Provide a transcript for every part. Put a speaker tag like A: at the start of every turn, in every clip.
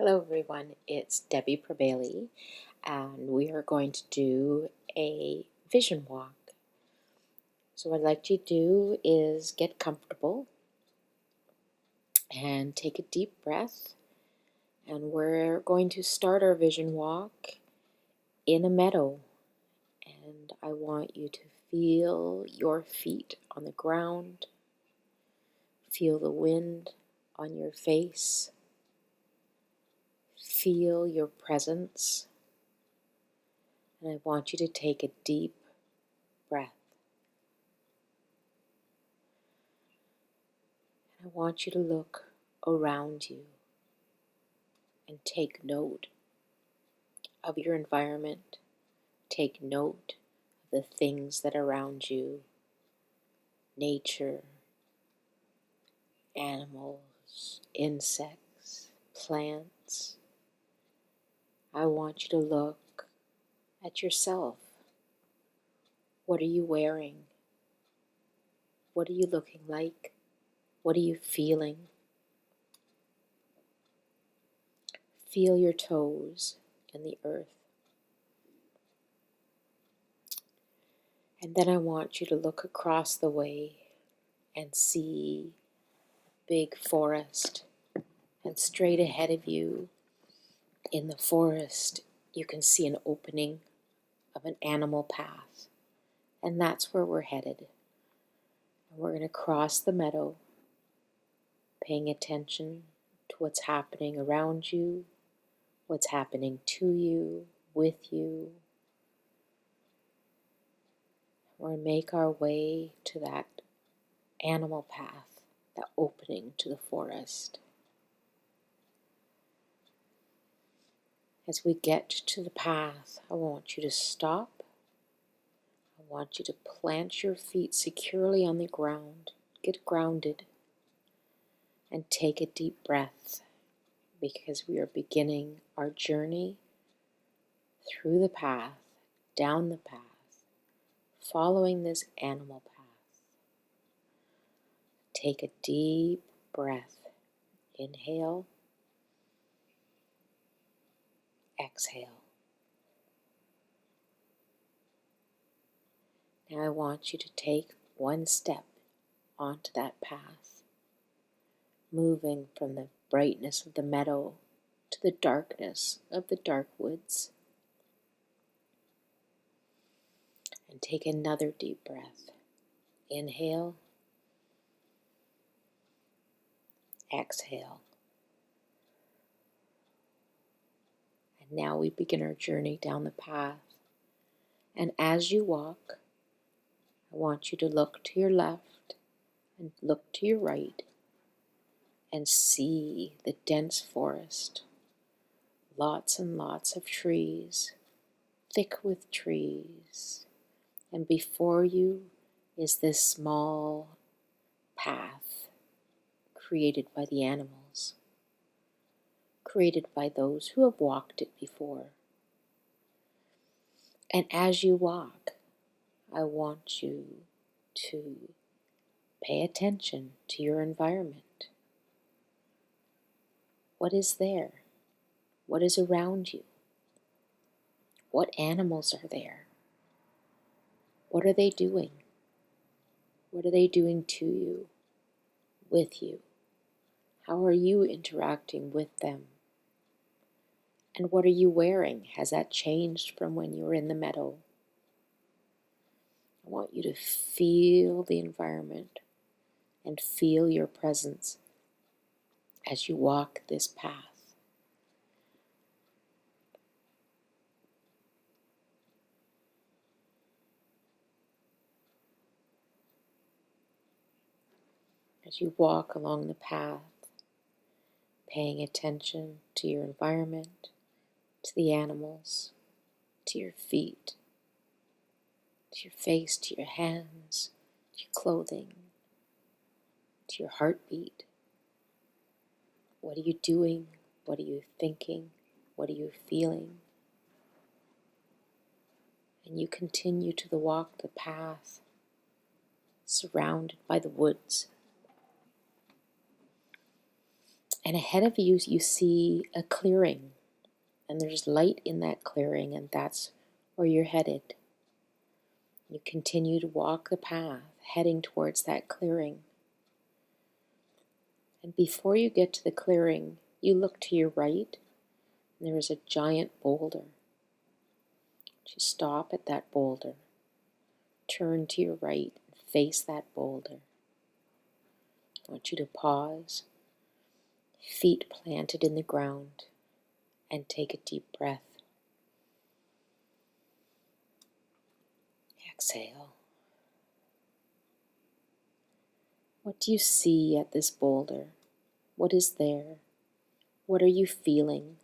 A: Hello everyone, it's Debbie Prebailey, and we are going to do a vision walk. So what I'd like you to do is get comfortable and take a deep breath, and we're going to start our vision walk in a meadow, and I want you to feel your feet on the ground, feel the wind on your face, feel your presence. And I want you to take a deep breath. I want you to look around you and take note of your environment. Take note of the things that are around you, nature, animals, insects, plants. I want you to look at yourself. What are you wearing? What are you looking like? What are you feeling? Feel your toes in the earth. And then I want you to look across the way and see a big forest. And straight ahead of you in the forest, you can see an opening of an animal path. And that's where we're headed. And we're going to cross the meadow, paying attention to what's happening around you, what's happening to you, with you. We're going to make our way to that animal path, that opening to the forest. As we get to the path, I want you to stop. I want you to plant your feet securely on the ground. Get grounded and take a deep breath, because we are beginning our journey through the path, down the path, following this animal path. Take a deep breath. Inhale. Exhale. Now I want you to take one step onto that path, moving from the brightness of the meadow to the darkness of the dark woods. And take another deep breath. Inhale. Exhale. And now we begin our journey down the path. And as you walk, I want you to look to your left and look to your right and see the dense forest. Lots and lots of trees, thick with trees. And before you is this small path created by the animals, created by those who have walked it before. And as you walk, I want you to pay attention to your environment. What is there? What is around you? What animals are there? What are they doing? What are they doing to you, with you? How are you interacting with them? And what are you wearing? Has that changed from when you were in the meadow? I want you to feel the environment and feel your presence as you walk this path. As you walk along the path, paying attention to your environment, to the animals, to your feet, to your face, to your hands, to your clothing, to your heartbeat. What are you doing? What are you thinking? What are you feeling? And you continue to walk the path, surrounded by the woods. And ahead of you, you see a clearing, and there's light in that clearing, and that's where you're headed. You continue to walk the path, heading towards that clearing. And before you get to the clearing, you look to your right, and there is a giant boulder. You stop at that boulder, turn to your right, and face that boulder. I want you to pause, feet planted in the ground, and take a deep breath. Exhale. What do you see at this boulder? What is there? What are you feeling?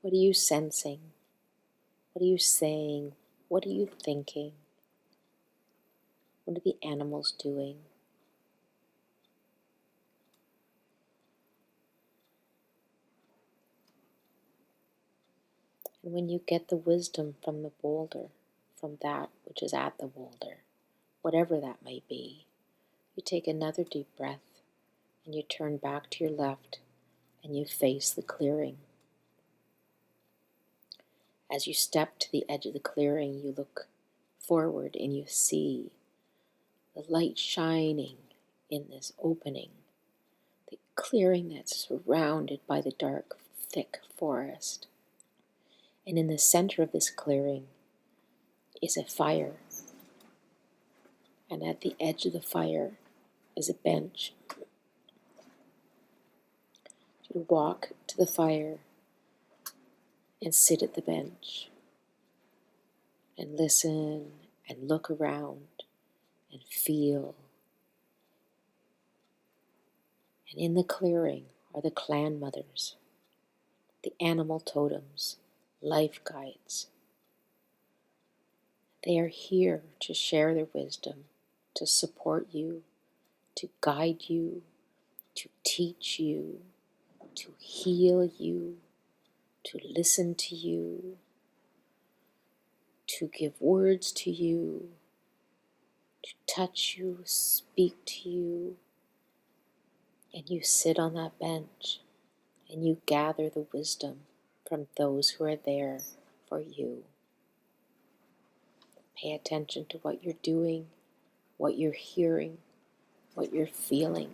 A: What are you sensing? What are you saying? What are you thinking? What are the animals doing? And when you get the wisdom from the boulder, from that which is at the boulder, whatever that may be, you take another deep breath and you turn back to your left and you face the clearing. As you step to the edge of the clearing, you look forward and you see the light shining in this opening, the clearing that's surrounded by the dark, thick forest. And in the center of this clearing is a fire. And at the edge of the fire is a bench. You walk to the fire and sit at the bench and listen and look around and feel. And in the clearing are the clan mothers, the animal totems, life guides. They are here to share their wisdom, to support you, to guide you, to teach you, to heal you, to listen to you, to give words to you, to touch you, speak to you. And you sit on that bench and you gather the wisdom from those who are there for you. Pay attention to what you're doing, what you're hearing, what you're feeling.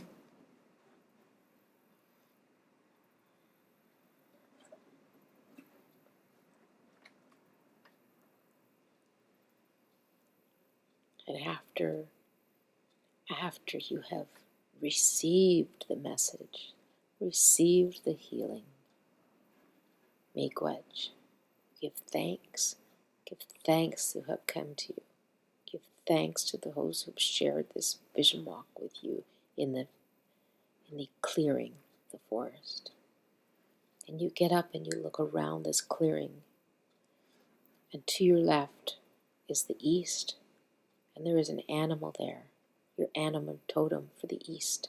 A: And after you have received the message, received the healing, make wedge. Give thanks. Give thanks who have come to you. Give thanks to those who have shared this vision walk with you in the clearing of the forest. And you get up and you look around this clearing. And to your left is the east. And there is an animal there, your animal totem for the east.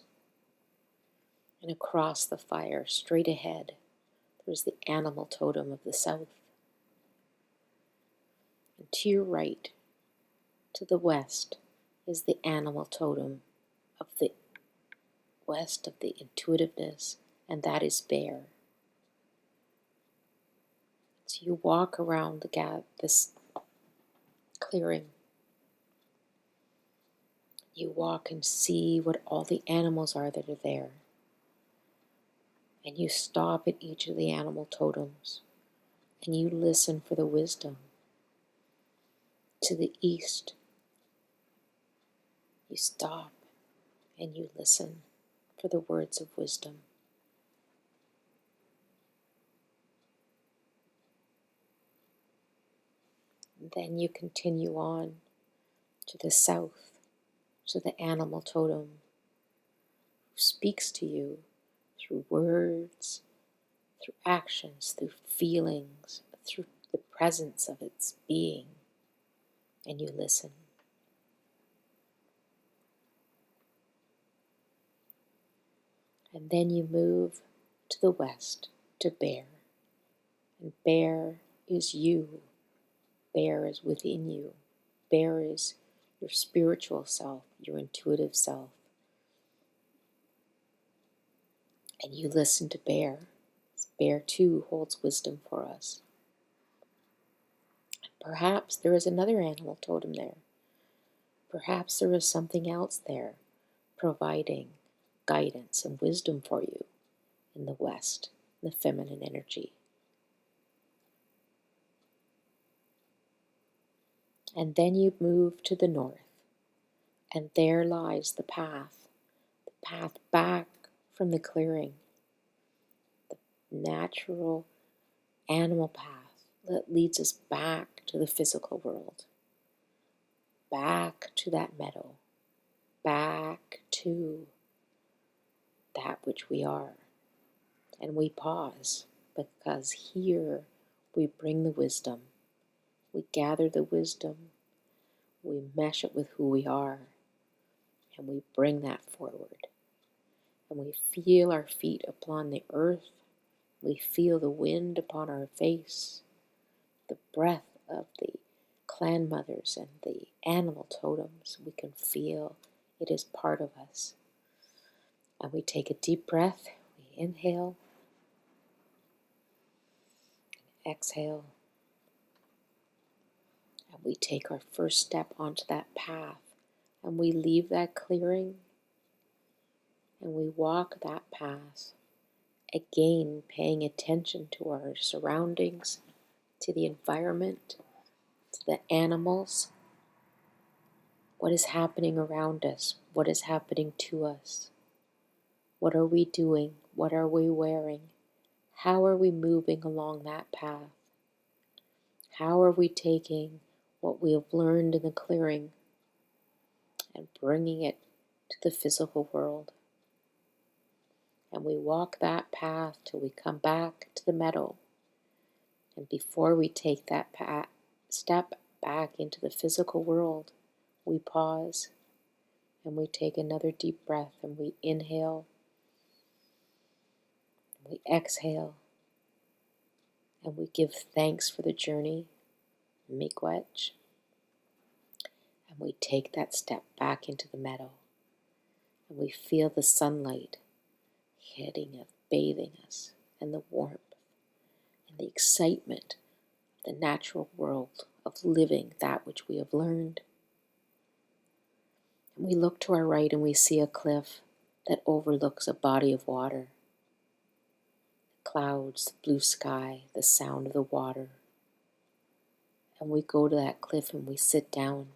A: And across the fire, straight ahead, there's the animal totem of the south. And to your right, to the west, is the animal totem of the west of the intuitiveness, and that is bear. So you walk around this clearing. You walk and see what all the animals are that are there. And you stop at each of the animal totems and you listen for the wisdom. To the east, you stop and you listen for the words of wisdom. And then you continue on to the south, to the animal totem who speaks to you through words, through actions, through feelings, through the presence of its being, and you listen. And then you move to the west, to bear. And bear is you. Bear is within you. Bear is your spiritual self, your intuitive self. And you listen to Bear. Bear too holds wisdom for us. Perhaps there is another animal totem there. Perhaps there is something else there providing guidance and wisdom for you in the West, the feminine energy. And then you move to the north, and there lies the path back from the clearing, the natural animal path that leads us back to the physical world, back to that meadow, back to that which we are. And we pause because here we bring the wisdom. We gather the wisdom, we mesh it with who we are, and we bring that forward. And we feel our feet upon the earth. We feel the wind upon our face, the breath of the clan mothers and the animal totems. We can feel it is part of us. And we take a deep breath. We inhale, exhale, and we take our first step onto that path. And we leave that clearing and we walk that path, again paying attention to our surroundings, to the environment, to the animals. What is happening around us? What is happening to us? What are we doing? What are we wearing? How are we moving along that path? How are we taking what we have learned in the clearing and bringing it to the physical world? And we walk that path till we come back to the meadow. And before we take that step back into the physical world, we pause and we take another deep breath and we inhale, and we exhale, and we give thanks for the journey, miigwech, and we take that step back into the meadow. And we feel the sunlight hitting us, bathing us, and the warmth and the excitement of the natural world of living that which we have learned. And we look to our right and we see a cliff that overlooks a body of water. The clouds, the blue sky, the sound of the water. And we go to that cliff and we sit down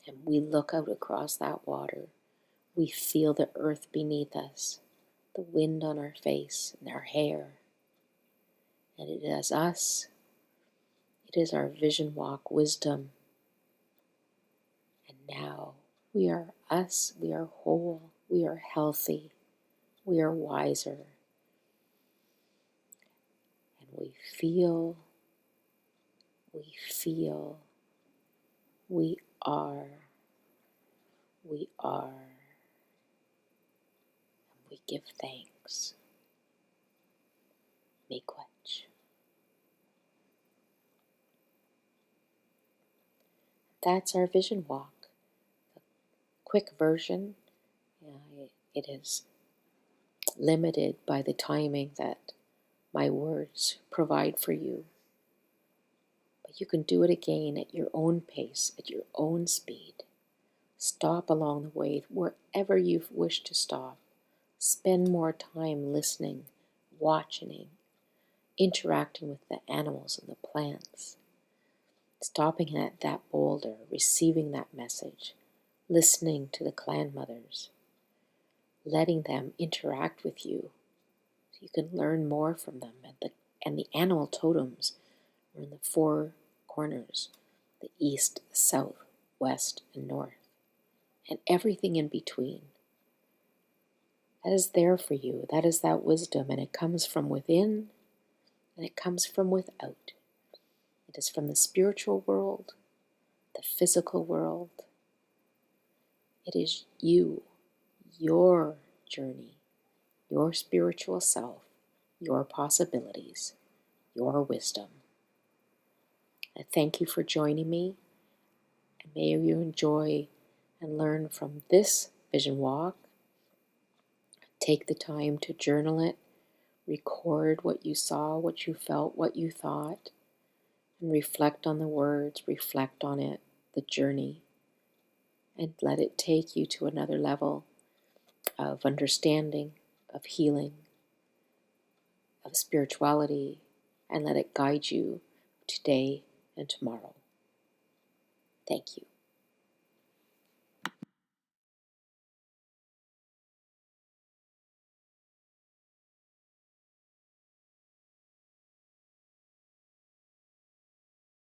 A: and we look out across that water. We feel the earth beneath us, the wind on our face and our hair. And it is us. It is our VisionWalk wisdom. And now we are us. We are whole. We are healthy. We are wiser. And we feel, we are, and we give thanks. Miigwech. That's our vision walk. The quick version. It is limited by the timing that my words provide for you. But you can do it again at your own pace, at your own speed. Stop along the way wherever you wish to stop. Spend more time listening, watching, interacting with the animals and the plants. Stopping at that boulder, receiving that message, listening to the clan mothers, letting them interact with you so you can learn more from them. And the animal totems are in the four corners, the east, the south, west, and north, and everything in between. That is there for you. That is that wisdom, and it comes from within, and it comes from without. It is from the spiritual world, the physical world. It is you, your journey, your spiritual self, your possibilities, your wisdom. I thank you for joining me, and may you enjoy and learn from this vision walk Take the time to journal it, record what you saw, what you felt, what you thought, and reflect on the words, reflect on it, the journey, and let it take you to another level of understanding, of healing, of spirituality, and let it guide you today and tomorrow. Thank you.